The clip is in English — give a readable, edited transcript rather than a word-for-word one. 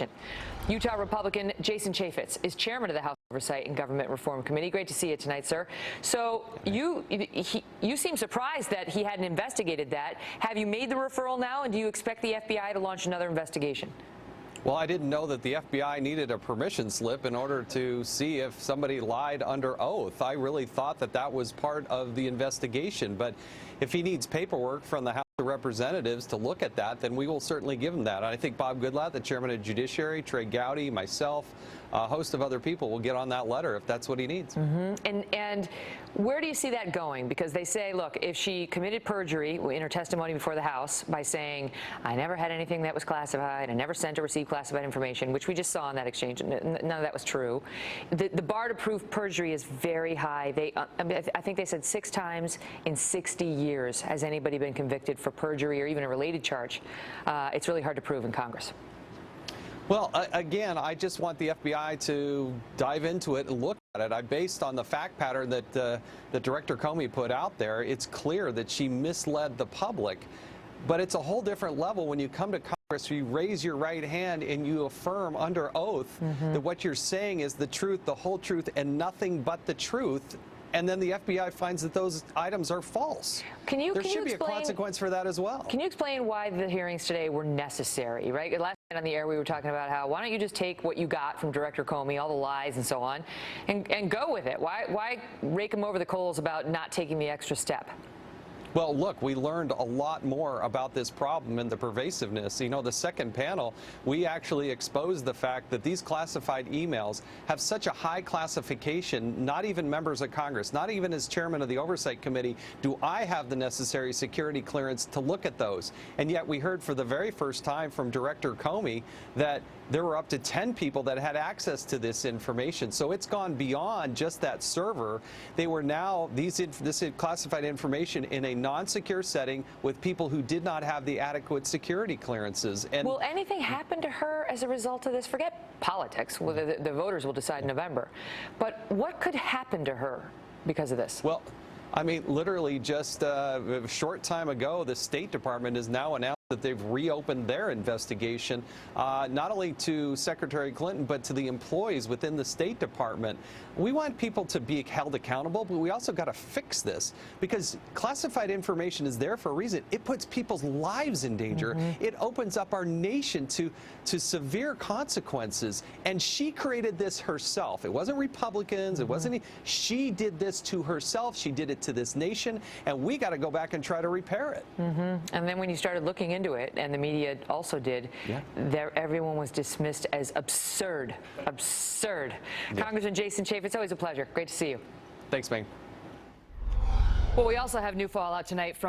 question. Utah Republican Jason Chaffetz is chairman of the House Oversight and Government Reform Committee. Great to see you tonight, sir. So you seem surprised that he hadn't investigated that. Have you made the referral now, and do you expect the FBI to launch another investigation? Well, I didn't know that the FBI needed a permission slip in order to see if somebody lied under oath. I really thought that that was part of the investigation. But if he needs paperwork from the House of Representatives to look at that, then we will certainly give him that. And I think Bob Goodlatte, the chairman of Judiciary, Trey Gowdy, myself, a host of other people will get on that letter if that's what he needs. And where do you see that going? Because they say, look, if she committed perjury in her testimony before the House by saying, I never had anything that was classified, I never sent or received classified information, which we just saw in that exchange, none of that was true. The bar to prove perjury is very high. I think they said 6 times in 60 years has anybody been convicted for perjury or even a related charge. It's really hard to prove in Congress. Well, again, I just want the FBI to dive into it and look at it. Based on the fact pattern that Director Comey put out there, it's clear that she misled the public. But it's a whole different level when you come to Congress, you raise your right hand and you affirm under oath that what you're saying is the truth, the whole truth, and nothing but the truth. And then the FBI finds that those items are false. There should be a consequence for that as well. Can you explain why the hearings today were necessary, right? Last night on the air we were talking about how, why don't you just take what you got from Director Comey, all the lies and so on, and go with it? Why rake him over the coals about not taking the extra step? Well, look, we learned a lot more about this problem and the pervasiveness. You know, the second panel, we actually exposed the fact that these classified emails have such a high classification, not even members of Congress, not even as chairman of the Oversight Committee, do I have the necessary security clearance to look at those. And yet we heard for the very first time from Director Comey that there were up to 10 people that had access to this information. So it's gone beyond just that server. They were now, this classified information in a non-secure setting with people who did not have the adequate security clearances. And will anything happen to her as a result of this? Forget politics. Well, the voters will decide in November. But what could happen to her because of this? Well, I mean, literally just a short time ago, the State Department has now announced that they've reopened their investigation, not only to Secretary Clinton, but to the employees within the State Department. We want people to be held accountable, but we also got to fix this because classified information is there for a reason. It puts people's lives in danger. It opens up our nation to severe consequences. And she created this herself. It wasn't Republicans. It wasn't. She did this to herself. She did it to this nation. And we got to go back and try to repair it. And then when you started looking into it, and the media also did, everyone was dismissed as absurd. Absurd. Congressman Jason Chaffetz, it's always a pleasure. Great to see you. Thanks, Meg. Well, we also have new fallout tonight from